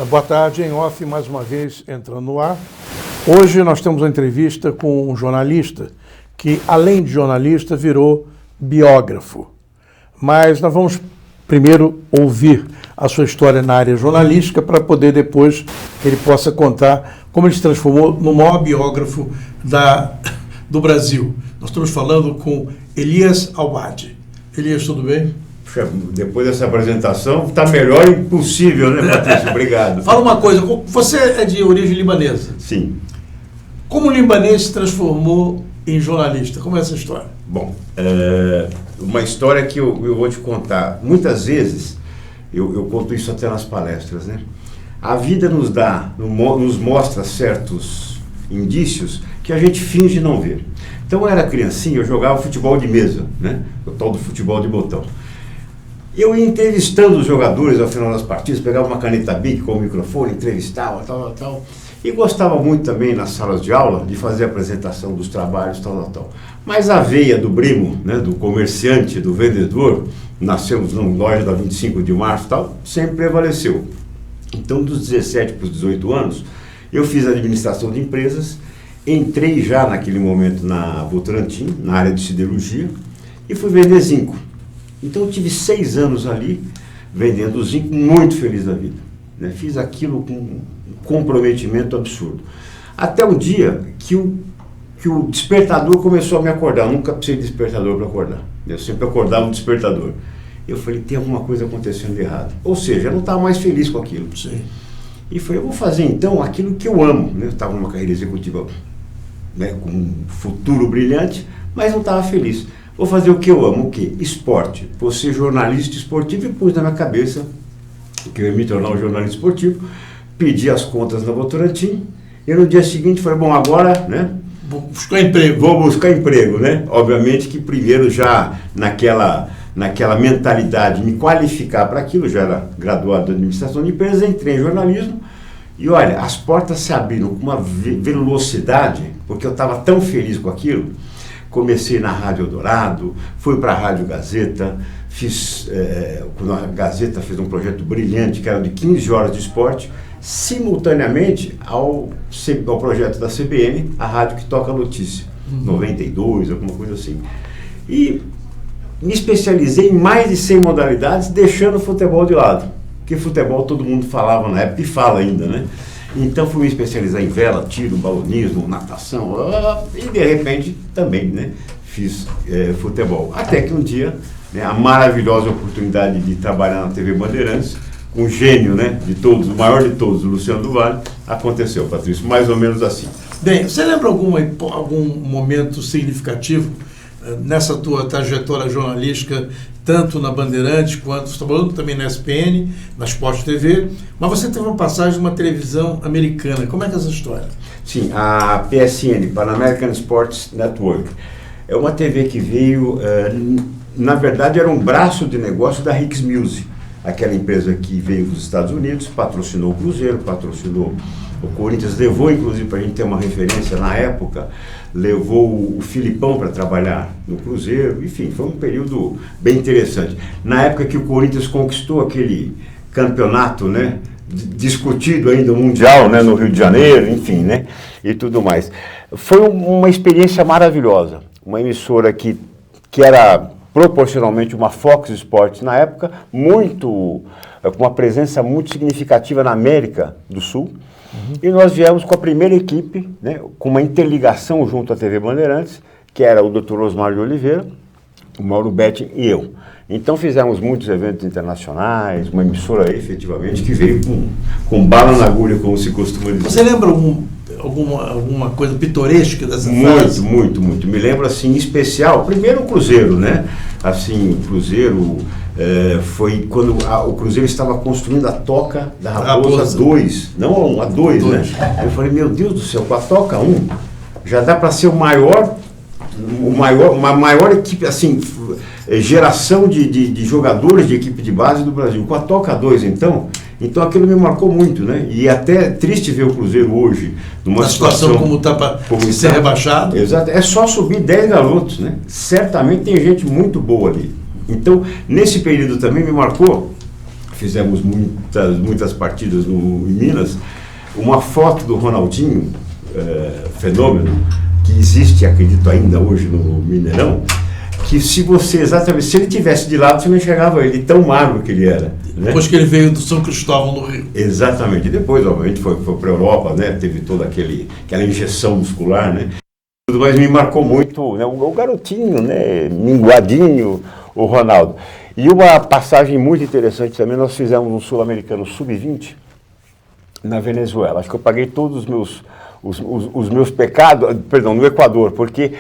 Boa tarde, em off, mais uma vez entrando no ar. Hoje nós temos uma entrevista com um jornalista que, além de jornalista, virou biógrafo. Mas nós vamos primeiro ouvir a sua história na área jornalística para poder depois que ele possa contar como ele se transformou no maior biógrafo do Brasil. Nós estamos falando com Elias Awad. Elias, tudo bem? Puxa, depois dessa apresentação, está melhor impossível, né, Patrício? Obrigado. Fala uma coisa, você é de origem libanesa. Sim. Como o libanês se transformou em jornalista? Como é essa história? Bom, uma história que eu vou te contar. Muitas vezes, eu conto isso até nas palestras, né? A vida nos mostra certos indícios que a gente finge não ver. Então, eu era criancinha, eu jogava futebol de mesa, né? O tal do futebol de botão. Eu ia entrevistando os jogadores ao final das partidas, pegava uma caneta Bic com o microfone, entrevistava, tal. E gostava muito também, nas salas de aula, de fazer a apresentação dos trabalhos, tal. Mas a veia do Brimo, né, do comerciante, do vendedor, nascemos numa loja da 25 de março, tal, sempre prevaleceu. Então, dos 17 para os 18 anos, eu fiz administração de empresas, entrei já naquele momento na Votorantim, na área de siderurgia, e fui vender zinco. Então, eu tive 6 anos ali, vendendo zinco, muito feliz da vida, né? Fiz aquilo com um comprometimento absurdo. Até um dia que o despertador começou a me acordar. Eu nunca precisei de despertador para acordar. Eu sempre acordava no despertador. Eu falei, tem alguma coisa acontecendo de errado. Ou seja, eu não estava mais feliz com aquilo. Sim. E falei, eu vou fazer então aquilo que eu amo, né? Eu estava numa carreira executiva, né, com um futuro brilhante, mas não estava feliz. Vou fazer o que eu amo, o quê? Esporte. Vou ser jornalista esportivo e pus na minha cabeça que eu ia me tornar um jornalista esportivo, pedi as contas na Votorantim e no dia seguinte falei, bom, agora, né? Vou buscar emprego. Vou buscar emprego, né? Obviamente que primeiro já naquela mentalidade, me qualificar para aquilo, já era graduado em administração de empresas, entrei em jornalismo e olha, as portas se abriram com uma velocidade, porque eu estava tão feliz com aquilo. Comecei na Rádio Eldorado, fui para a Rádio Gazeta, quando a Gazeta fez um projeto brilhante, que era de 15 horas de esporte, simultaneamente ao projeto da CBN, a rádio que toca a notícia, 92, alguma coisa assim. E me especializei em mais de 100 modalidades, deixando o futebol de lado, porque futebol todo mundo falava na época e fala ainda, né? Então fui me especializar em vela, tiro, balonismo, natação, e de repente também, né, fiz futebol. Até que um dia, né, a maravilhosa oportunidade de trabalhar na TV Bandeirantes, com o gênio, né, de todos, o maior de todos, o Luciano do Vale, aconteceu, Patrício, mais ou menos assim. Bem, você lembra algum momento significativo nessa tua trajetória jornalística, tanto na Bandeirantes quanto trabalhando também na SPN, na Sport TV, mas você teve uma passagem numa televisão americana. Como é que é essa história? Sim, a PSN, Pan American Sports Network, é uma TV que veio, na verdade era um braço de negócio da Hicks Music, aquela empresa que veio dos Estados Unidos, patrocinou o Cruzeiro, patrocinou o Corinthians, levou inclusive, para a gente ter uma referência na época, levou o Filipão para trabalhar no Cruzeiro, enfim, foi um período bem interessante. Na época que o Corinthians conquistou aquele campeonato, né, discutido ainda, mundial, né, no Rio de Janeiro, enfim, né, e tudo mais. Foi uma experiência maravilhosa, uma emissora que era proporcionalmente uma Fox Sports na época, com uma presença muito significativa na América do Sul. E nós viemos com a primeira equipe, né, com uma interligação junto à TV Bandeirantes, que era o Dr. Osmar de Oliveira, o Mauro Betting e eu. Então fizemos muitos eventos internacionais, uma emissora efetivamente que veio com bala na agulha, como se costuma dizer. Você lembra alguma coisa pitoresca dessa fase? Muito. Me lembro, assim, em especial, primeiro o Cruzeiro, né? Assim, o Cruzeiro foi quando o Cruzeiro estava construindo a Toca da Raposa 2, não a 2, né? Eu falei, meu Deus do céu, com a Toca 1, já dá para ser uma maior equipe, assim, geração de jogadores de equipe de base do Brasil. Com a Toca 2, então aquilo me marcou muito, né? E até triste ver o Cruzeiro hoje numa situação como está para ser rebaixado. Exato, é só subir 10 garotos, né? Certamente tem gente muito boa ali. Então, nesse período também me marcou fizemos muitas partidas em Minas, uma foto do Ronaldinho, fenômeno, que existe, acredito ainda hoje no Mineirão, que se ele tivesse de lado, você não enxergava ele, tão magro que ele era. Né? Depois que ele veio do São Cristóvão, no Rio. Exatamente. E depois, obviamente, foi para a Europa, né? Teve toda aquela injeção muscular, né? Mas me marcou muito, né? O garotinho, né? Minguadinho, o Ronaldo. E uma passagem muito interessante também, nós fizemos um Sul-Americano Sub-20 na Venezuela. Acho que eu paguei todos os meus pecados, perdão, no Equador, porque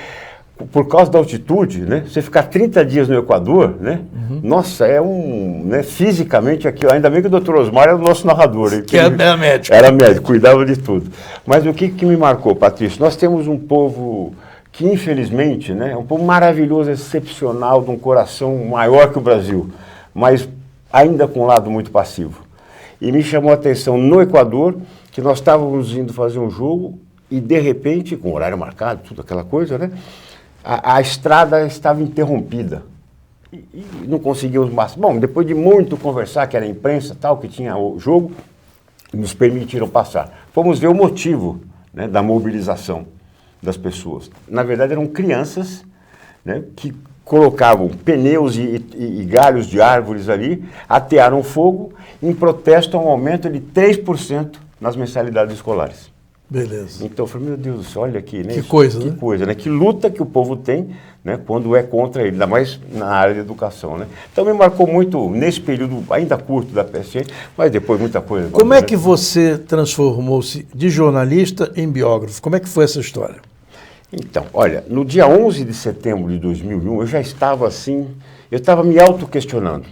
por causa da altitude, né? Você ficar 30 dias no Equador, né? Nossa, né? Fisicamente aquilo. Ainda bem que o Dr. Osmar era o nosso narrador. Que era médico. Era médico, cuidava de tudo. Mas o que me marcou, Patrício? Nós temos um povo que, infelizmente, né? É um povo maravilhoso, excepcional, de um coração maior que o Brasil, mas ainda com um lado muito passivo. E me chamou a atenção no Equador, que nós estávamos indo fazer um jogo e, de repente, com horário marcado, tudo aquela coisa, né? A estrada estava interrompida e não conseguíamos mais. Bom, depois de muito conversar, que era a imprensa tal, que tinha o jogo, nos permitiram passar. Fomos ver o motivo, né, da mobilização das pessoas. Na verdade, eram crianças, né, que colocavam pneus e galhos de árvores ali, atearam fogo em protesto a um aumento de 3% nas mensalidades escolares. Beleza. Então eu falei, meu Deus do céu, olha aqui, né? Que coisa, que né? coisa, né? Que luta que o povo tem, né? Quando é contra ele, ainda mais na área de educação, né? Então me marcou muito nesse período ainda curto da PSN, mas depois muita coisa. Como é que você transformou-se de jornalista em biógrafo? Como é que foi essa história? Então, olha, no dia 11 de setembro de 2001, eu já estava assim, eu estava me auto-questionando,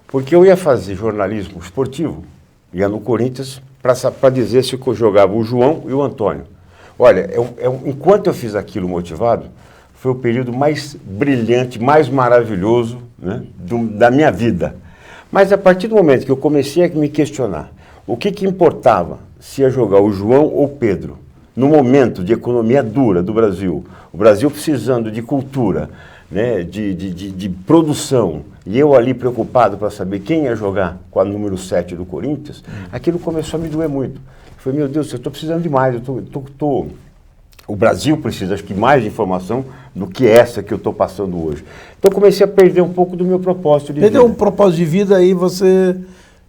porque eu ia fazer jornalismo esportivo, ia no Corinthians, para dizer se eu jogava o João e o Antônio. Olha, enquanto eu fiz aquilo motivado, foi o período mais brilhante, mais maravilhoso, né, da minha vida. Mas a partir do momento que eu comecei a me questionar o que importava se ia jogar o João ou o Pedro, no momento de economia dura do Brasil, o Brasil precisando de cultura, né, de produção, e eu ali preocupado para saber quem ia jogar com a número 7 do Corinthians, aquilo começou a me doer muito. Eu falei, meu Deus, eu estou precisando de mais, o Brasil precisa, acho que, mais de informação do que essa que eu estou passando hoje. Então comecei a perder um pouco do meu propósito de vida. Perdeu um propósito de vida aí você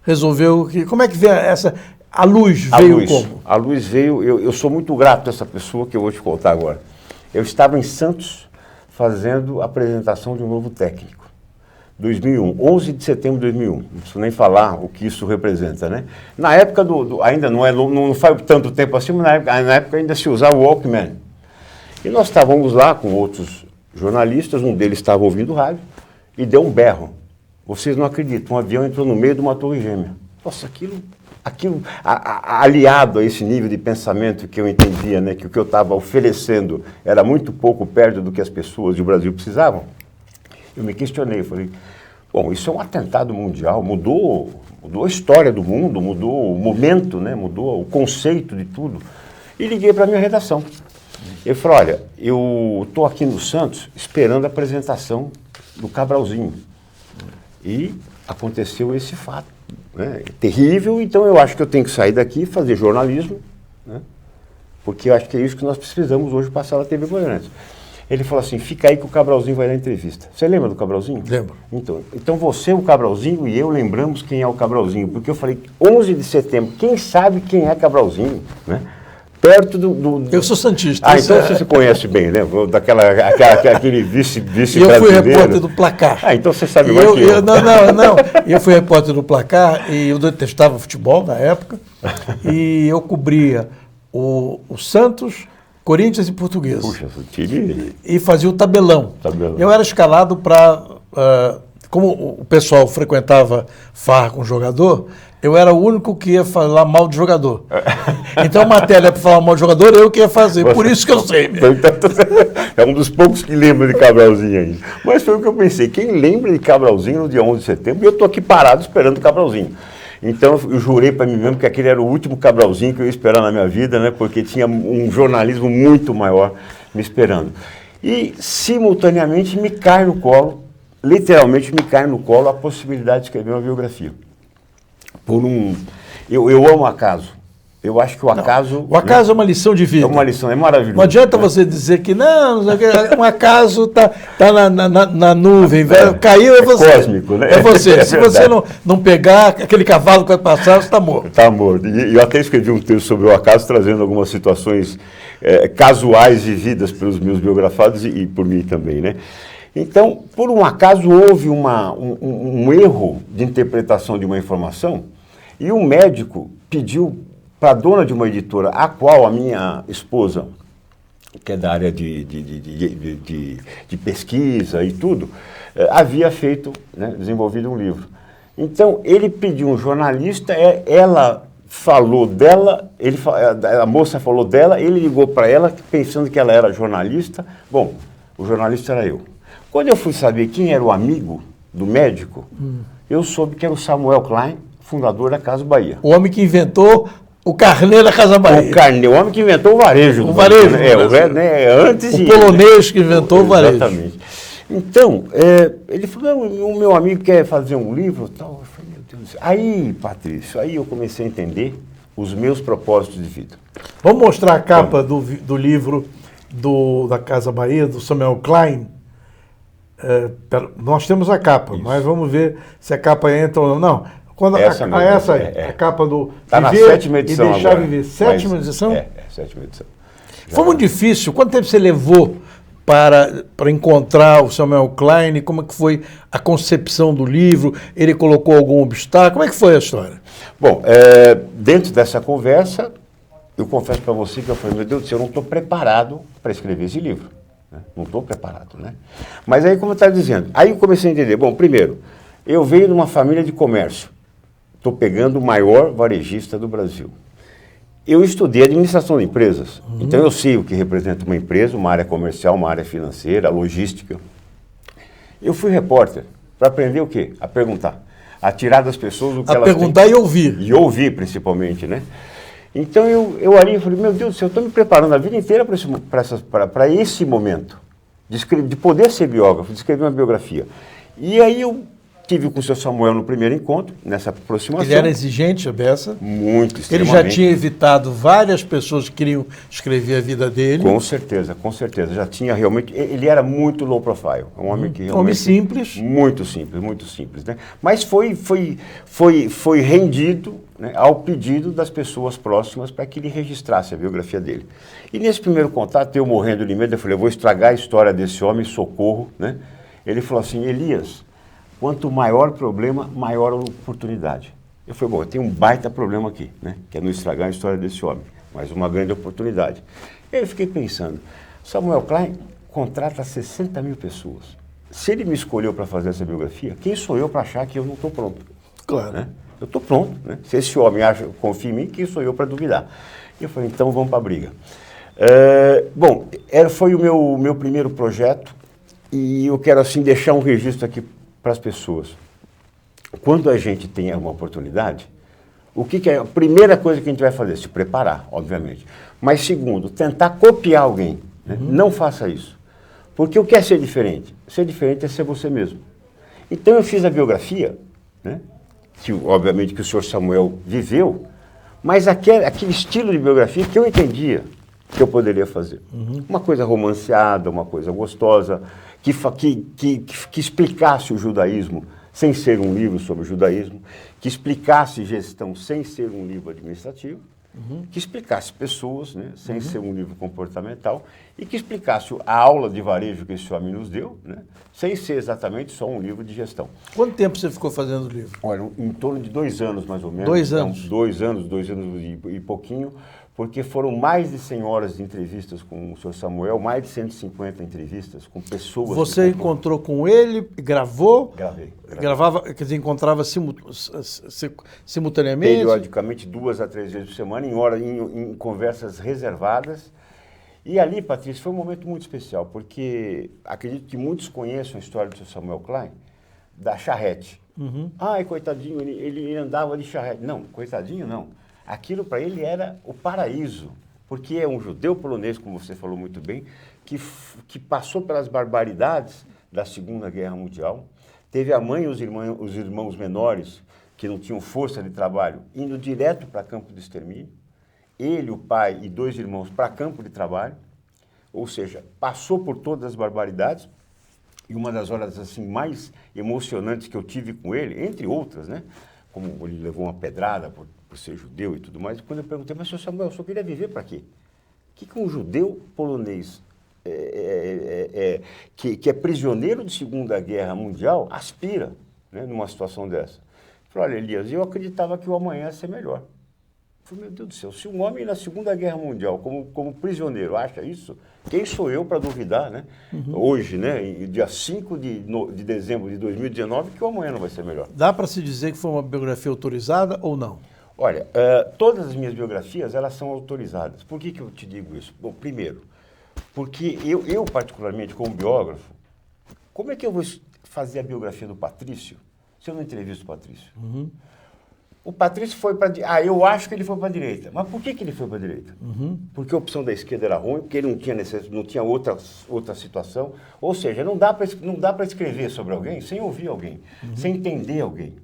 resolveu... Como é que veio essa... A luz veio como? A luz veio, eu sou muito grato a essa pessoa que eu vou te contar agora. Eu estava em Santos fazendo a apresentação de um novo técnico. 2001, 11 de setembro de 2001. Não preciso nem falar o que isso representa, né? Na época ainda não faz tanto tempo assim, mas na época ainda se usava o Walkman. E nós estávamos lá com outros jornalistas, um deles estava ouvindo rádio e deu um berro. Vocês não acreditam, um avião entrou no meio de uma torre gêmea. Nossa, aquilo aliado a esse nível de pensamento que eu entendia, né, que o que eu estava oferecendo era muito pouco perto do que as pessoas do Brasil precisavam, eu me questionei, falei, bom, isso é um atentado mundial, mudou a história do mundo, mudou o momento, né, mudou o conceito de tudo, e liguei para a minha redação. Eu falei, olha, eu estou aqui no Santos esperando a apresentação do Cabralzinho, e aconteceu esse fato. Né, terrível, então eu acho que eu tenho que sair daqui e fazer jornalismo, né, porque eu acho que é isso que nós precisamos hoje passar na TV Bandeirantes. Ele falou assim, fica aí que o Cabralzinho vai dar entrevista. Você lembra do Cabralzinho? Lembro. Então você, o Cabralzinho e eu lembramos quem é o Cabralzinho, porque eu falei, 11 de setembro, quem sabe quem é Cabralzinho, né? Perto do... Eu sou santista. Então você se conhece bem, né? Aquele vice-brasileiro. E eu fui repórter do Placar. Então você sabe mais que eu. Não. Eu fui repórter do Placar e eu detestava futebol na época. E eu cobria o Santos, Corinthians e Portuguesa. Puxa, esse time... E fazia o tabelão. Eu era escalado para... como o pessoal frequentava farra com o jogador, eu era o único que ia falar mal de jogador. Então a matéria para falar mal de jogador, eu que ia fazer. Por isso que eu sei. É um dos poucos que lembra de Cabralzinho aí. Mas foi o que eu pensei. Quem lembra de Cabralzinho no dia 11 de setembro? E eu estou aqui parado esperando o Cabralzinho. Então eu jurei para mim mesmo que aquele era o último Cabralzinho que eu ia esperar na minha vida, né? Porque tinha um jornalismo muito maior me esperando. E simultaneamente me cai no colo, literalmente me cai no colo a possibilidade de escrever uma biografia. Eu amo acaso. Eu acho que o acaso... O acaso é uma lição de vida. É uma lição, é maravilhoso. Não adianta você dizer que não sei o que, um acaso está na nuvem, velho, caiu, é você. Cósmico, né? É você. É Se você não pegar aquele cavalo que vai passar, você está morto. Está morto. E eu até escrevi um texto sobre o acaso, trazendo algumas situações casuais vividas pelos meus biografados e por mim também, né? Então, por um acaso, houve um erro de interpretação de uma informação e o médico pediu para a dona de uma editora, a qual a minha esposa, que é da área de pesquisa e tudo, havia feito, né, desenvolvido um livro. Então, ele pediu um jornalista, ela falou dela, a moça falou dela, ele ligou para ela, pensando que ela era jornalista. Bom, o jornalista era eu. Quando eu fui saber quem era o amigo do médico, eu soube que era o Samuel Klein, fundador da Casa Bahia. O homem que inventou o carnê da Casa Bahia. O homem que inventou o varejo. O varejo. Antes o polonês que inventou o varejo. Exatamente. Então, ele falou, o meu amigo quer fazer um livro e tal. Eu falei, meu Deus do céu. Aí, Patrício, aí eu comecei a entender os meus propósitos de vida. Vamos mostrar a capa do livro da Casa Bahia, do Samuel Klein. Nós temos a capa, mas vamos ver se a capa entra ou não. Quando essa aí, a capa do tá na 7ª edição e deixar agora. viver. 7ª edição? 7ª edição. Foi muito difícil. Quanto tempo você levou para encontrar o Samuel Klein? Como é que foi a concepção do livro? Ele colocou algum obstáculo? Como é que foi a história? Bom, dentro dessa conversa, eu confesso para você que eu falei, meu Deus do céu, eu não estou preparado para escrever esse livro. Né? Não estou preparado, né? Mas aí, como eu estava dizendo, aí eu comecei a entender. Bom, primeiro, eu venho de uma família de comércio. Estou pegando o maior varejista do Brasil. Eu estudei administração de empresas, então eu sei o que representa uma empresa, uma área comercial, uma área financeira, logística. Eu fui repórter para aprender o quê? A perguntar, a tirar das pessoas o que elas têm. A perguntar e ouvir. E ouvir, principalmente, né? Então eu ali falei, meu Deus do céu, eu estou me preparando a vida inteira para esse momento, de poder ser biógrafo, de escrever uma biografia. E aí eu tive com o seu Samuel no primeiro encontro, nessa aproximação. Ele era exigente, a beça? Muito, extremamente. Ele já tinha evitado várias pessoas que queriam escrever a vida dele? Com certeza, com certeza. Já tinha realmente... Ele era muito low profile. Um homem que realmente... Homem simples. Muito simples, né? Mas foi rendido, né, ao pedido das pessoas próximas para que ele registrasse a biografia dele. E nesse primeiro contato, eu morrendo de medo, eu falei, eu vou estragar a história desse homem, socorro, né? Ele falou assim, Elias... Quanto maior o problema, maior a oportunidade. Eu falei, bom, eu tenho um baita problema aqui, né? Que é não estragar a história desse homem, mas uma grande oportunidade. E aí eu fiquei pensando, Samuel Klein contrata 60 mil pessoas. Se ele me escolheu para fazer essa biografia, quem sou eu para achar que eu não estou pronto? Claro. Né? Eu estou pronto, né? Se esse homem confia em mim, quem sou eu para duvidar? E eu falei, então vamos para a briga. Bom, foi o meu primeiro projeto e eu quero assim deixar um registro aqui para as pessoas. Quando a gente tem uma oportunidade, o que é a primeira coisa que a gente vai fazer? Se preparar, obviamente. Mas segundo, tentar copiar alguém. Né? Não faça isso. Porque o que é ser diferente? Ser diferente é ser você mesmo. Então eu fiz a biografia, né? Que obviamente que o senhor Samuel viveu, mas aquele estilo de biografia que eu entendia que eu poderia fazer. Uma coisa romanceada, uma coisa gostosa, que explicasse o judaísmo sem ser um livro sobre o judaísmo, que explicasse gestão sem ser um livro administrativo, que explicasse pessoas, né, sem ser um livro comportamental, e que explicasse a aula de varejo que esse homem nos deu, né, sem ser exatamente só um livro de gestão. Quanto tempo você ficou fazendo o livro? Olha, em torno de 2 anos, mais ou menos. 2 anos? Então, 2 anos e pouquinho, porque foram mais de 100 horas de entrevistas com o Sr. Samuel, mais de 150 entrevistas com pessoas... Você encontrou com ele, gravou? Gravei. Gravava, quer dizer, encontrava simultaneamente? Periodicamente, 2 a 3 vezes por semana, em conversas reservadas. E ali, Patrícia, foi um momento muito especial, porque acredito que muitos conheçam a história do Sr. Samuel Klein, da charrete. Ai, coitadinho, ele andava de charrete. Não, coitadinho não. Aquilo para ele era o paraíso, porque é um judeu polonês, como você falou muito bem, que passou pelas barbaridades da Segunda Guerra Mundial, teve a mãe e os irmãos menores que não tinham força de trabalho, indo direto para campo de extermínio. Ele, o pai e 2 irmãos para campo de trabalho. Ou seja, passou por todas as barbaridades. E uma das horas assim, mais emocionantes que eu tive com ele, entre outras, né? Como ele levou uma pedrada por ser judeu e tudo mais. Quando eu perguntei, mas, senhor Samuel, eu só queria viver para quê? O que um judeu polonês que é prisioneiro de Segunda Guerra Mundial aspira, né, numa situação dessa? Ele falou, olha, Elias, eu acreditava que o amanhã ia ser melhor. Eu falei, meu Deus do céu, se um homem na Segunda Guerra Mundial, como prisioneiro, acha isso, quem sou eu para duvidar, né? Hoje, né, dia 5 de dezembro de 2019, que o amanhã não vai ser melhor. Dá para se dizer que foi uma biografia autorizada ou não? Olha, todas as minhas biografias, elas são autorizadas. Por que eu te digo isso? Bom, primeiro, porque eu particularmente, como biógrafo, como é que eu vou fazer a biografia do Patrício se eu não entrevisto o Patrício? O Patrício foi para... eu acho que ele foi para a direita. Mas por que ele foi para a direita? Porque a opção da esquerda era ruim, porque ele não tinha outra situação. Ou seja, não dá para escrever sobre alguém sem ouvir alguém, sem entender alguém.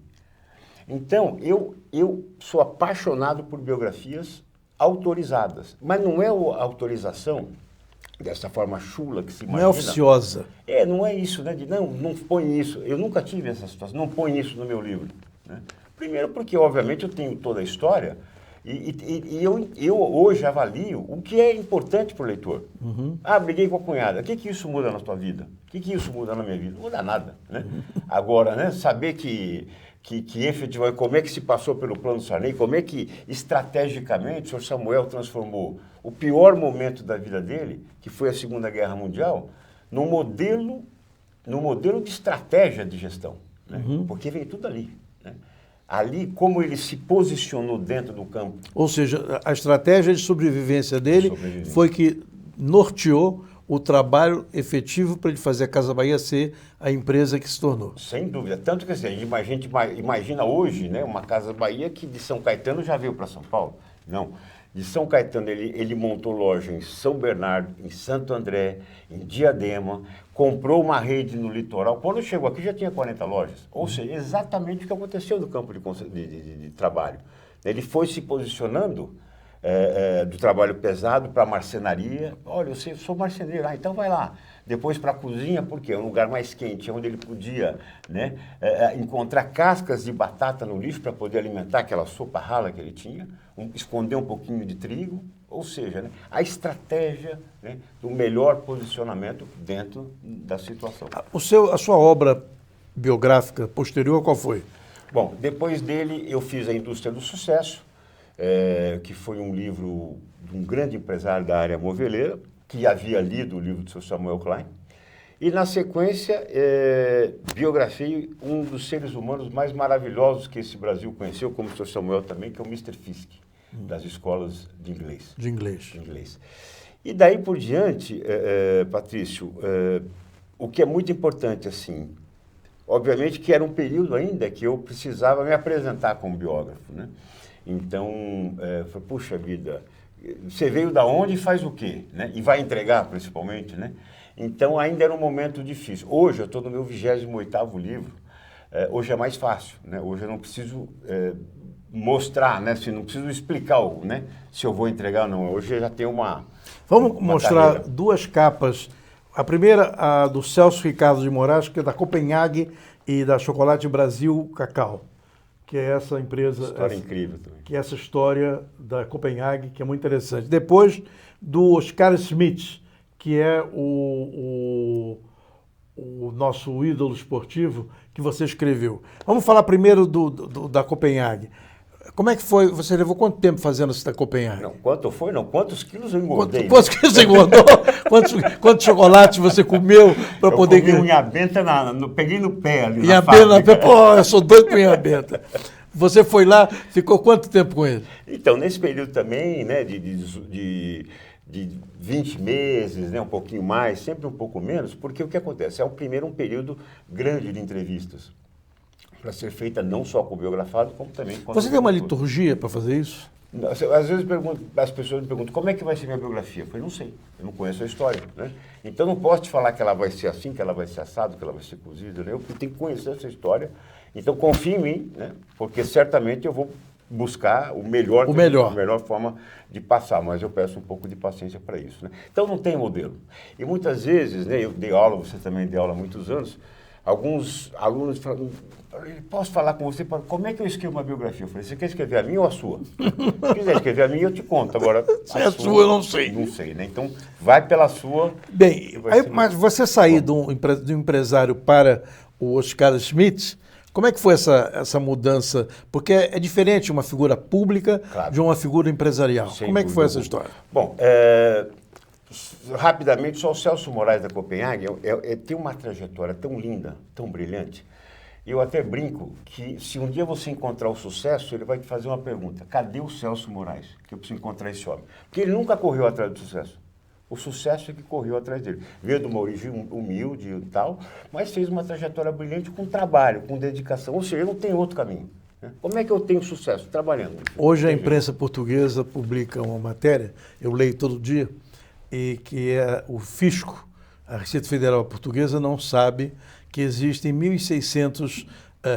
Então, eu sou apaixonado por biografias autorizadas. Mas não é a autorização dessa forma chula que se imagina. Não é oficiosa. Não é isso, né? Não põe isso. Eu nunca tive essa situação. Não põe isso no meu livro, né? Primeiro porque, obviamente, eu tenho toda a história e eu hoje avalio o que é importante para o leitor. Briguei com a cunhada. O que isso muda na tua vida? O que isso muda na minha vida? Não muda nada, né? Agora, né, saber que efetivamente, como é que se passou pelo plano Sarney, como é que estrategicamente o senhor Samuel transformou o pior momento da vida dele, que foi a Segunda Guerra Mundial, num modelo de estratégia de gestão, né? Porque vem tudo ali, né? Ali, como ele se posicionou dentro do campo. Ou seja, a estratégia de sobrevivência dele foi que norteou o trabalho efetivo para ele fazer a Casa Bahia ser a empresa que se tornou. Sem dúvida. Tanto que assim, a gente imagina hoje, né, uma Casa Bahia que de São Caetano já veio para São Paulo. Não. De São Caetano ele montou loja em São Bernardo, em Santo André, em Diadema, comprou uma rede no litoral. Quando chegou aqui já tinha 40 lojas. Ou seja, exatamente o que aconteceu no campo de trabalho. Ele foi se posicionando do trabalho pesado para a marcenaria. Olha, eu sou marceneiro, então vai lá. Depois para a cozinha, porque é um lugar mais quente, onde ele podia, né, encontrar cascas de batata no lixo para poder alimentar aquela sopa rala que ele tinha, esconder um pouquinho de trigo, ou seja, né, a estratégia, né, do melhor posicionamento dentro da situação. A sua obra biográfica posterior qual foi? Bom, depois dele eu fiz A Indústria do Sucesso, que foi um livro de um grande empresário da área moveleira, que havia lido o livro do Sr. Samuel Klein. E, na sequência, biografei um dos seres humanos mais maravilhosos que esse Brasil conheceu, como o Sr. Samuel também, que é o Mr. Fisk, das escolas de inglês. De inglês. E daí por diante, Patrício, o que é muito importante, assim, obviamente que era um período ainda que eu precisava me apresentar como biógrafo, né? Então, falei, puxa vida, você veio da onde e faz o quê? Né? E vai entregar, principalmente, né? Então, ainda era um momento difícil. Hoje, eu estou no meu 28º livro. Hoje é mais fácil, né? Hoje eu não preciso mostrar, né? Não preciso explicar, né, se eu vou entregar ou não. Hoje eu já tenho uma mostrar carreira. 2 capas. A primeira, a do Celso Ricardo de Moraes, que é da Copenhague e da Chocolate Brasil Cacau, que é essa empresa... História incrível também. Que é essa história da Copenhague, que é muito interessante. Depois, do Oscar Schmidt, que é o nosso ídolo esportivo, que você escreveu. Vamos falar primeiro da Copenhague. Como é que foi? Você levou quanto tempo fazendo isso da Copenhague? Não, quantos quilos eu engordei? Quantos quilos você engordou? quantos chocolates você comeu para poder... Eu comi um Inhabenta, peguei no pé ali Pô, eu sou doido com Inhabenta. Você foi lá, ficou quanto tempo com ele? Então, nesse período também, né, de 20 meses, né, um pouquinho mais, sempre um pouco menos, porque o que acontece? É um período grande de entrevistas, para ser feita não só com o biografado, como também com... Você tem uma liturgia para fazer isso? Às vezes as pessoas me perguntam, como é que vai ser minha biografia? Eu falei, não sei, eu não conheço a história, né? Então não posso te falar que ela vai ser assim, que ela vai ser assado, que ela vai ser cozida, né? Eu tenho que conhecer essa história Então confie em mim, né? Porque certamente eu vou buscar o melhor, a melhor forma de passar, mas eu peço um pouco de paciência para isso, né? Então não tem modelo. E muitas vezes, né, eu dei aula, você também deu aula há muitos anos, alguns alunos falam, posso falar com você, como é que eu escrevo uma biografia? Eu falei, você quer escrever a minha ou a sua? Se quiser escrever a minha, eu te conto. Agora, se é a sua, eu não sei. Não sei, né? Então, vai pela sua. Bem, mas você sair de um empresário para o Oscar Schmidt, como é que foi essa mudança? Porque é diferente uma figura pública de uma figura empresarial. Como é que foi essa história? Bom, rapidamente, só o Celso Moraes da Copenhague tem uma trajetória tão linda, tão brilhante. Eu até brinco que se um dia você encontrar o sucesso, ele vai te fazer uma pergunta. Cadê o Celso Moraes? Que eu preciso encontrar esse homem. Porque ele nunca correu atrás do sucesso. O sucesso é que correu atrás dele. Veio de uma origem humilde e tal, mas fez uma trajetória brilhante com trabalho, com dedicação. Ou seja, não tem outro caminho, né? Como é que eu tenho sucesso? Trabalhando. Hoje a imprensa portuguesa publica uma matéria, eu leio todo dia, e que é o fisco, a Receita Federal Portuguesa não sabe que existem 1.600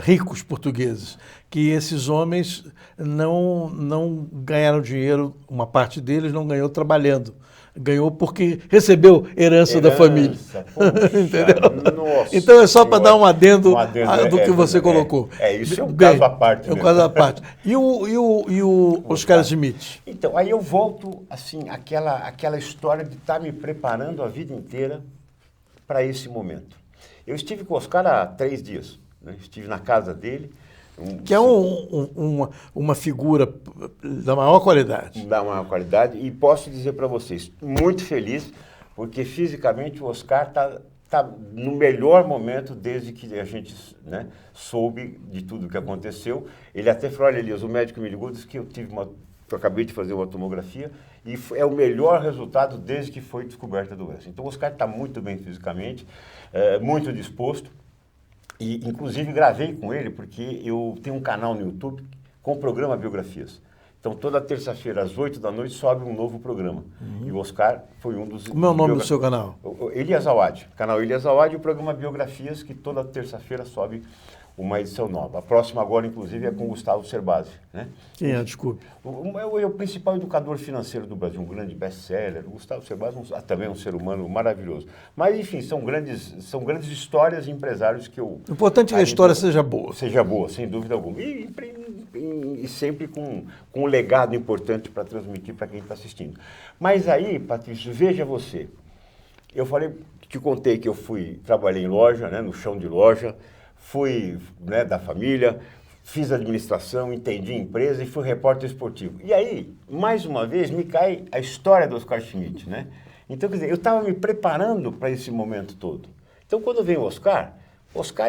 ricos portugueses, que esses homens não ganharam dinheiro, uma parte deles não ganhou trabalhando. Ganhou porque recebeu herança da família. Poxa, entendeu? Nossa, então é só para dar um adendo, do que você colocou. Isso é um caso à parte. É um caso à parte. E o Oscar Schmidt? Então, aí eu volto, assim, aquela história de estar me preparando a vida inteira para esse momento. Eu estive com o Oscar há 3 dias, né? Estive na casa dele. Que é uma figura da maior qualidade. Da maior qualidade. E posso dizer para vocês, muito feliz, porque fisicamente o Oscar está no melhor momento desde que a gente, né, soube de tudo que aconteceu. Ele até falou, olha, Elias, o médico me ligou, disse que eu acabei de fazer uma tomografia e é o melhor resultado desde que foi descoberta a doença. Então o Oscar está muito bem fisicamente, muito disposto. E, inclusive, gravei com ele, porque eu tenho um canal no YouTube com o programa Biografias. Então, toda terça-feira, às 8 da noite, sobe um novo programa. E o Oscar foi um dos... Como é o nome do seu canal? Elias Awad. Canal Elias Awad e o programa Biografias, que toda terça-feira sobe uma edição nova. A próxima agora, inclusive, é com o Gustavo Cerbasi, né? Quem é? Desculpe. É o principal educador financeiro do Brasil, um grande best-seller. O Gustavo Cerbasi também é um ser humano maravilhoso. Mas, enfim, são grandes histórias de empresários que eu... O importante é que a história seja boa. Seja boa, sem dúvida alguma. E sempre com um legado importante para transmitir para quem está assistindo. Mas aí, Patrício, veja você. Eu te contei que eu trabalhei em loja, né, no chão de loja, fui, né, da família, fiz administração, entendi empresa e fui repórter esportivo. E aí, mais uma vez, me cai a história do Oscar Schmidt, né? Então, quer dizer, eu estava me preparando para esse momento todo. Então, quando vem o Oscar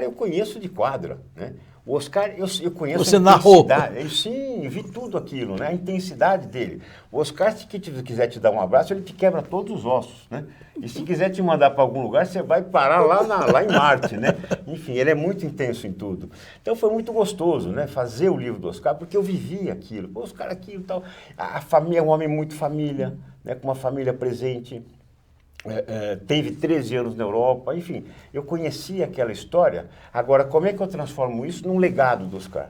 eu conheço de quadra, né? O Oscar, eu conheço Você a intensidade. Narrou. Sim, vi tudo aquilo, né? A intensidade dele. O Oscar, se quiser te dar um abraço, ele te quebra todos os ossos, né? E se quiser te mandar para algum lugar, você vai parar lá em Marte, né? Enfim, ele é muito intenso em tudo. Então foi muito gostoso, né? Fazer o livro do Oscar, porque eu vivi aquilo. O Oscar aquilo e tal. A família é um homem muito família, né? Com uma família presente. Teve 13 anos na Europa, enfim, eu conhecia aquela história. Agora, como é que eu transformo isso num legado do Oscar?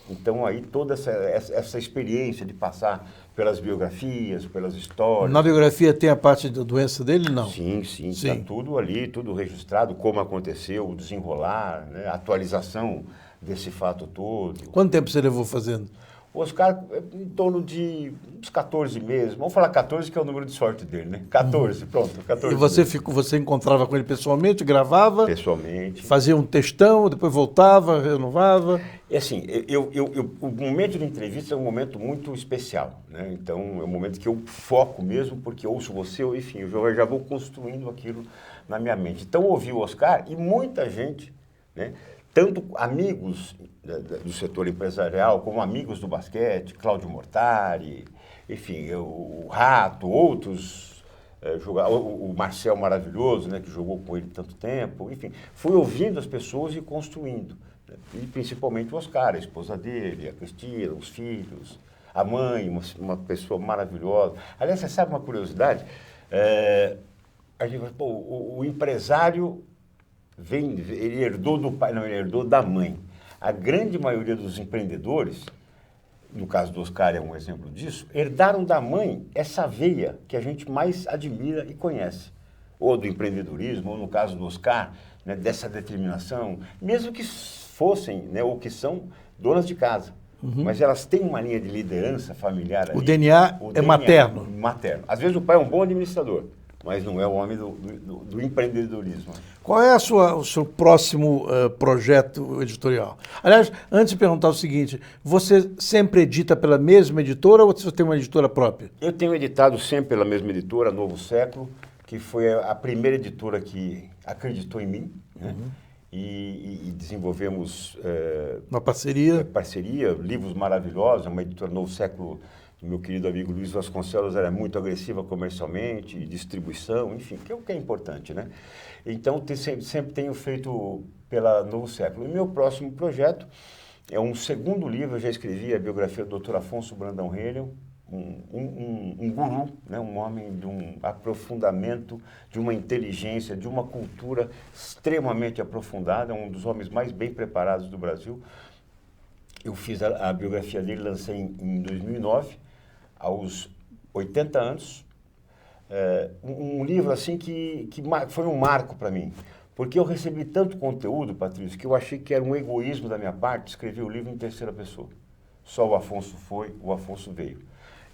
Então, aí, toda essa experiência de passar pelas biografias, pelas histórias... Na biografia tem a parte da doença dele, não? Sim. Está tudo ali, tudo registrado, como aconteceu, o desenrolar, né, a atualização desse fato todo. Quanto tempo você levou fazendo? O Oscar, em torno de uns 14 meses. Vamos falar 14, que é o número de sorte dele, né? 14, pronto. 14 e você meses. você encontrava com ele pessoalmente, gravava? Pessoalmente. Fazia um textão, depois voltava, renovava? E assim, o momento de entrevista é um momento muito especial, né? Então, é um momento que eu foco mesmo, porque ouço você, enfim, eu já vou construindo aquilo na minha mente. Então, ouvi o Oscar e muita gente, né? Tanto amigos do setor empresarial, como amigos do basquete, Cláudio Mortari, enfim, o Rato, outros, o Marcel maravilhoso, né, que jogou com ele tanto tempo, enfim, fui ouvindo as pessoas e construindo, né, e principalmente o Oscar, a esposa dele, a Cristina, os filhos, a mãe, uma pessoa maravilhosa. Aliás, você sabe uma curiosidade? A gente fala, o empresário... ele herdou do pai, não, ele herdou da mãe. A grande maioria dos empreendedores, no caso do Oscar é um exemplo disso, herdaram da mãe essa veia que a gente mais admira e conhece. Ou do empreendedorismo, ou no caso do Oscar, né, dessa determinação, mesmo que fossem, né, ou que são donas de casa. Mas elas têm uma linha de liderança familiar ali. O DNA é materno. Materno. Às vezes o pai é um bom administrador, mas não é o homem do empreendedorismo. Qual é o seu próximo projeto editorial? Aliás, antes de perguntar o seguinte, você sempre edita pela mesma editora ou você tem uma editora própria? Eu tenho editado sempre pela mesma editora, Novo Século, que foi a primeira editora que acreditou em mim, né? E desenvolvemos Uma parceria? parceria, livros maravilhosos, uma editora Novo Século, do meu querido amigo Luiz Vasconcelos, era muito agressiva comercialmente, distribuição, enfim, que é o que é importante, né? Então, sempre tenho feito pela Novo Século. E meu próximo projeto é um segundo livro, eu já escrevi a biografia do Dr. Afonso Brandão Renel, um guru, né? Um homem de um aprofundamento, de uma inteligência, de uma cultura extremamente aprofundada, um dos homens mais bem preparados do Brasil. Eu fiz a biografia dele, lancei em 2009, aos 80 anos. Um livro assim que foi um marco para mim, porque eu recebi tanto conteúdo, Patrício, que eu achei que era um egoísmo da minha parte escrever o livro em terceira pessoa. Só o Afonso foi, o Afonso veio.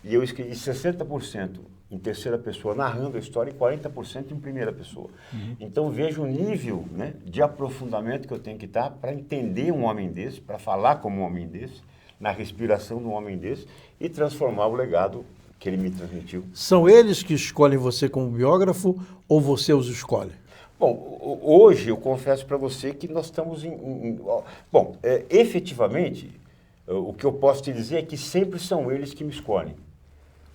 E eu escrevi 60% em terceira pessoa, narrando a história, e 40% em primeira pessoa. Então, veja o nível, né, de aprofundamento que eu tenho que estar para entender um homem desse, para falar como um homem desse, na respiração de um homem desse, e transformar o legado que ele me transmitiu. São eles que escolhem você como biógrafo ou você os escolhe? Bom, hoje eu confesso para você que nós estamos Bom, efetivamente, o que eu posso te dizer é que sempre são eles que me escolhem.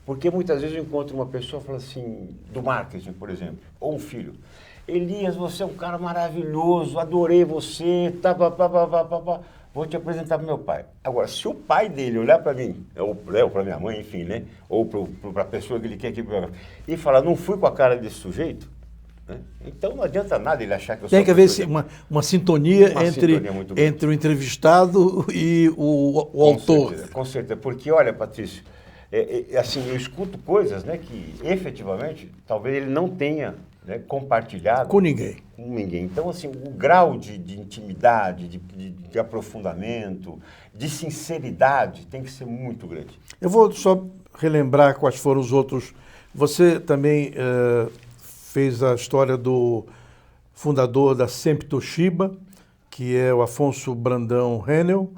Porque muitas vezes eu encontro uma pessoa, fala assim, do marketing, por exemplo, ou um filho. Elias, você é um cara maravilhoso, adorei você, vou te apresentar para meu pai. Agora, se o pai dele olhar para mim, ou para minha mãe, enfim, né, ou para a pessoa que ele quer que e falar, não fui com a cara desse sujeito, né? Então não adianta nada ele achar que eu sou... Tem que haver uma sintonia entre o entrevistado e o autor. Com certeza, porque olha, Patrício, assim, eu escuto coisas, né, que efetivamente talvez ele não tenha, né, compartilhado com ninguém. Então, assim, o grau de intimidade, de aprofundamento, de sinceridade tem que ser muito grande. Eu vou só relembrar quais foram os outros. Você também fez a história do fundador da Sempre Toshiba, que é o Afonso Brandão Renel.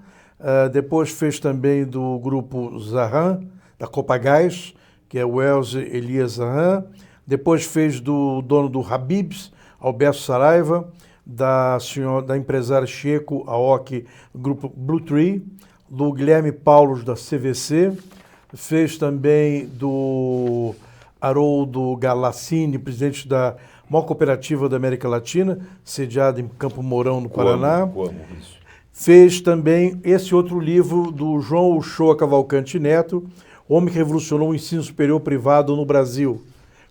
Depois fez também do grupo Zahan, da Copagás, que é o Elze Elias Zahan. Depois fez do dono do Habib's, Alberto Saraiva, da empresária Checo Aoki, do grupo Blue Tree, do Guilherme Paulos, da CVC. Fez também do Haroldo Galassini, presidente da maior cooperativa da América Latina, sediada em Campo Mourão, no Paraná. Isso. Fez também esse outro livro do João Uchoa Cavalcante Neto, Homem que Revolucionou o Ensino Superior Privado no Brasil.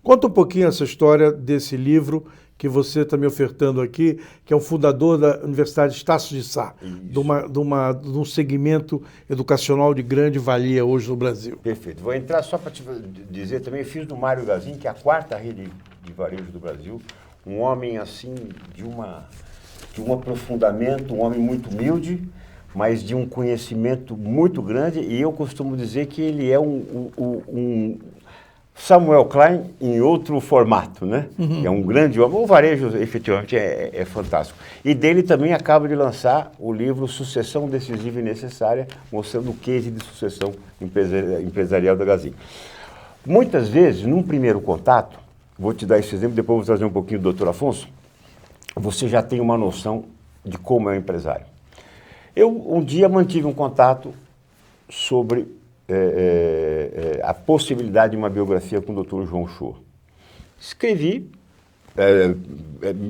Conta um pouquinho essa história desse livro que você está me ofertando aqui, que é um fundador da Universidade Estácio de Sá, de um segmento educacional de grande valia hoje no Brasil. Perfeito. Vou entrar só para te dizer também, eu fiz do Mário Gazin, que é a quarta rede de varejo do Brasil, um homem assim de um aprofundamento, um homem muito humilde, mas de um conhecimento muito grande, e eu costumo dizer que ele é um Samuel Klein em outro formato, né? É um grande homem. O varejo, efetivamente, é fantástico. E dele também acaba de lançar o livro Sucessão Decisiva e Necessária, mostrando o case de sucessão empresarial da Gazin. Muitas vezes, num primeiro contato, vou te dar esse exemplo, depois vou trazer um pouquinho do Dr. Afonso, você já tem uma noção de como é o empresário. Eu, um dia, mantive um contato sobre a possibilidade de uma biografia com o Dr. João Uchoa. Escrevi,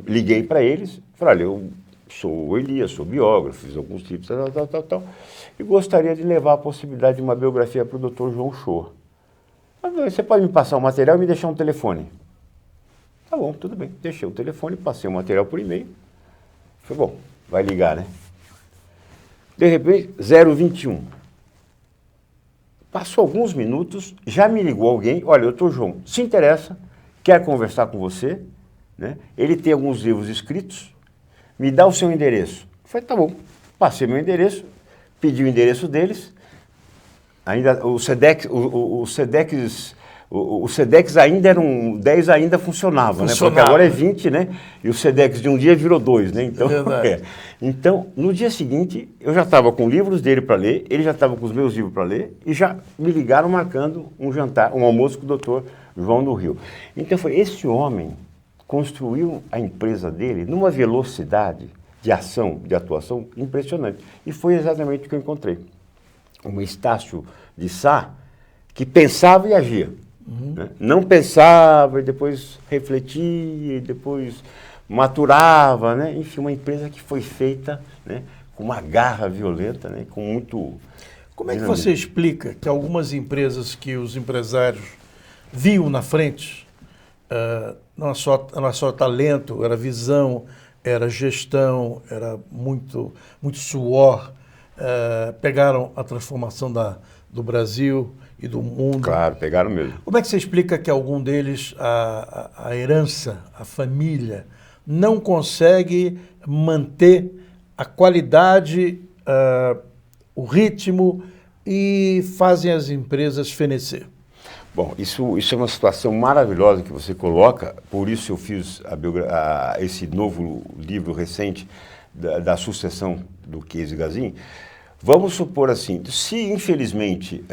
liguei para eles, falei, olha, eu sou o Elias, sou biógrafo, fiz alguns tipos, tal, e gostaria de levar a possibilidade de uma biografia para o Dr. João Uchoa. Você pode me passar o material e me deixar um telefone? Tá bom, tudo bem. Deixei o telefone, passei o material por e-mail. Falei, bom, vai ligar, né? De repente, 021. Passou alguns minutos, já me ligou alguém, olha, doutor João, se interessa, quer conversar com você, né? Ele tem alguns livros escritos, me dá o seu endereço. Eu falei, tá bom, passei meu endereço, pedi o endereço deles, ainda o Sedex ainda eram 10, ainda funcionava, né? Porque agora é 20, né? E o Sedex de um dia virou 2, né? Então, então, no dia seguinte, eu já estava com livros dele para ler, ele já estava com os meus livros para ler, e já me ligaram marcando um jantar, um almoço com o doutor João do Rio. Então, foi esse homem construiu a empresa dele numa velocidade de ação, de atuação impressionante. E foi exatamente o que eu encontrei. Um Estácio de Sá que pensava e agia. Né? Não pensava e depois refletia e depois maturava, né? Enfim, uma empresa que foi feita, né, com uma garra violenta, né, com muito... Como é que você explica que algumas empresas que os empresários viam na frente, não é só talento, era visão, era gestão, era muito suor, pegaram a transformação do Brasil e do mundo. Claro, pegaram mesmo. Como é que você explica que algum deles, a herança, a família, não consegue manter a qualidade, o ritmo e fazem as empresas fenecer? Bom, isso é uma situação maravilhosa que você coloca, por isso eu fiz esse novo livro recente da sucessão do Casey Gazin. Vamos supor assim, se infelizmente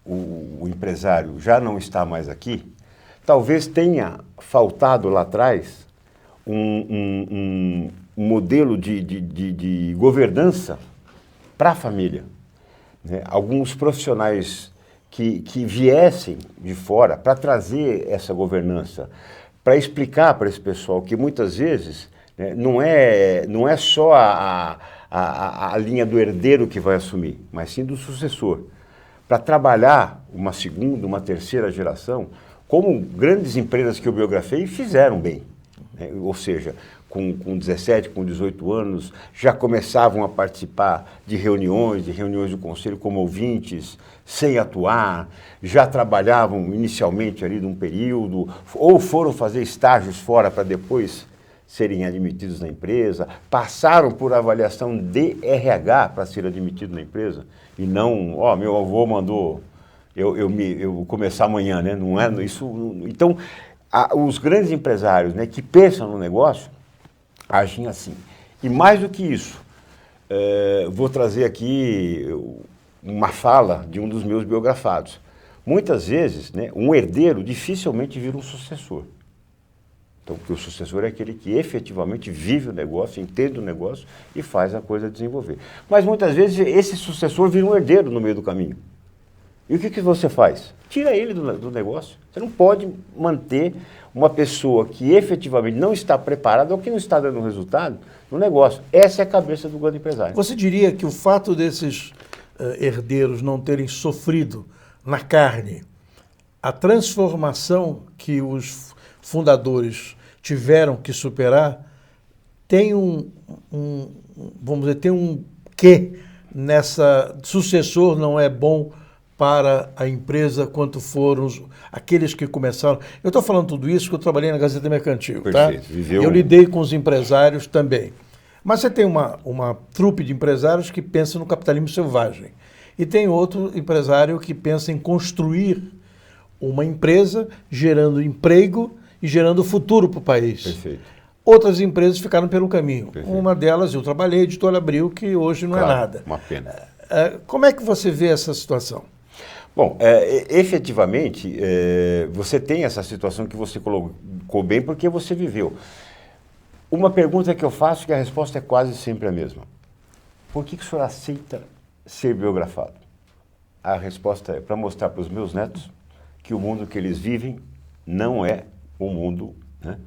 o empresário já não está mais aqui, talvez tenha faltado lá atrás um modelo de governança para a família, né? Alguns profissionais que viessem de fora para trazer essa governança, para explicar para esse pessoal que muitas vezes, né, não é só a linha do herdeiro que vai assumir, mas sim do sucessor, para trabalhar uma segunda, uma terceira geração, como grandes empresas que eu biografei fizeram bem, né? Ou seja, com 17, com 18 anos, já começavam a participar de reuniões do conselho como ouvintes, sem atuar, já trabalhavam inicialmente ali num período, ou foram fazer estágios fora para depois serem admitidos na empresa, passaram por avaliação de RH para ser admitido na empresa, e não, meu avô mandou eu começar amanhã, né? Não é isso. Então, os grandes empresários, né, que pensam no negócio, agem assim. E mais do que isso, vou trazer aqui uma fala de um dos meus biografados. Muitas vezes, né, um herdeiro dificilmente vira um sucessor. Então, porque o sucessor é aquele que efetivamente vive o negócio, entende o negócio e faz a coisa desenvolver. Mas muitas vezes esse sucessor vira um herdeiro no meio do caminho. E o que você faz? Tira ele do negócio. Você não pode manter uma pessoa que efetivamente não está preparada ou que não está dando resultado no negócio. Essa é a cabeça do grande empresário. Você diria que o fato desses herdeiros não terem sofrido na carne a transformação que os fundadores tiveram que superar tem vamos dizer, tem um quê nessa sucessor não é bom para a empresa quanto foram aqueles que começaram. Eu estou falando tudo isso porque eu trabalhei na Gazeta Mercantil. Perfeito. Tá? Eu lidei com os empresários também. Mas você tem uma trupe de empresários que pensa no capitalismo selvagem. E tem outro empresário que pensa em construir uma empresa gerando emprego e gerando futuro para o país. Perfeito. Outras empresas ficaram pelo caminho. Perfeito. Uma delas, eu trabalhei, a Editora Abril, que hoje não é nada. Uma pena. Como é que você vê essa situação? Bom, efetivamente, você tem essa situação que você colocou bem porque você viveu. Uma pergunta que eu faço, que a resposta é quase sempre a mesma. Por que o senhor aceita ser biografado? A resposta é para mostrar para os meus netos que o mundo que eles vivem não é o mundo, né,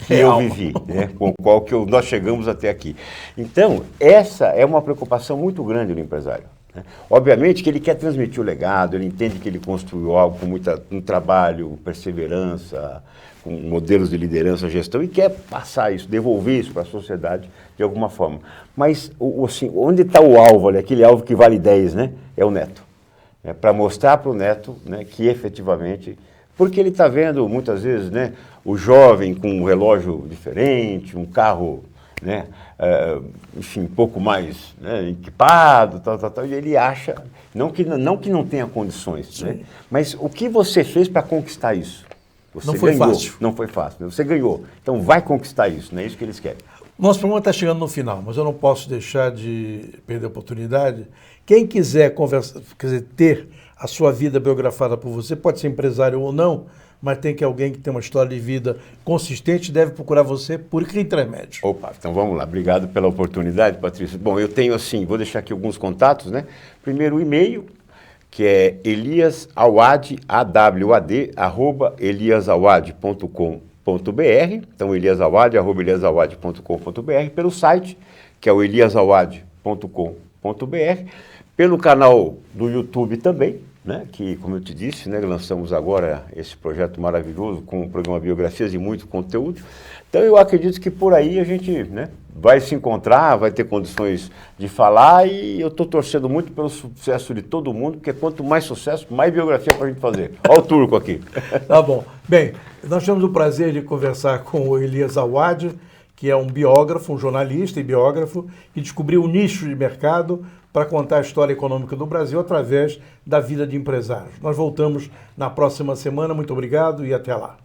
que eu vivi, né, com o qual nós chegamos até aqui. Então, essa é uma preocupação muito grande do empresário. Obviamente que ele quer transmitir o legado, ele entende que ele construiu algo com um trabalho, perseverança, com modelos de liderança, gestão, e quer passar isso, devolver isso para a sociedade de alguma forma. Mas, assim, onde está o alvo ali, aquele alvo que vale 10, né? É o neto. É para mostrar para o neto, né, que efetivamente... Porque ele está vendo, muitas vezes, né, o jovem com um relógio diferente, um carro, né, enfim, um pouco mais, né, equipado, tal, e ele acha, não que não tenha condições, né, mas o que você fez para conquistar isso? Você não foi ganhou. fácil. Não foi fácil, né? Você ganhou. Então vai conquistar isso, não é isso que eles querem. Nosso programa está chegando no final, mas eu não posso deixar de perder a oportunidade. Quem quiser conversar, quer dizer, ter a sua vida biografada por você, pode ser empresário ou não, mas tem que alguém que tem uma história de vida consistente deve procurar você por que intermédio? Opa, então vamos lá. Obrigado pela oportunidade, Patrícia. Bom, eu tenho assim, vou deixar aqui alguns contatos, né? Primeiro o e-mail, que é eliasawad, eliasawad@eliasawad.com.br. Então, eliasawad@eliasawad.com.br. Pelo site, que é o eliasawad.com.br. Pelo canal do YouTube também, né, que, como eu te disse, né, lançamos agora esse projeto maravilhoso com o programa Biografias e muito conteúdo. Então, eu acredito que por aí a gente, né, vai se encontrar, vai ter condições de falar e eu estou torcendo muito pelo sucesso de todo mundo, porque quanto mais sucesso, mais biografia para a gente fazer. Olha o turco aqui. Tá bom. Bem, nós tivemos o prazer de conversar com o Elias Awad, que é um biógrafo, um jornalista e biógrafo, que descobriu o nicho de mercado para contar a história econômica do Brasil através da vida de empresários. Nós voltamos na próxima semana. Muito obrigado e até lá.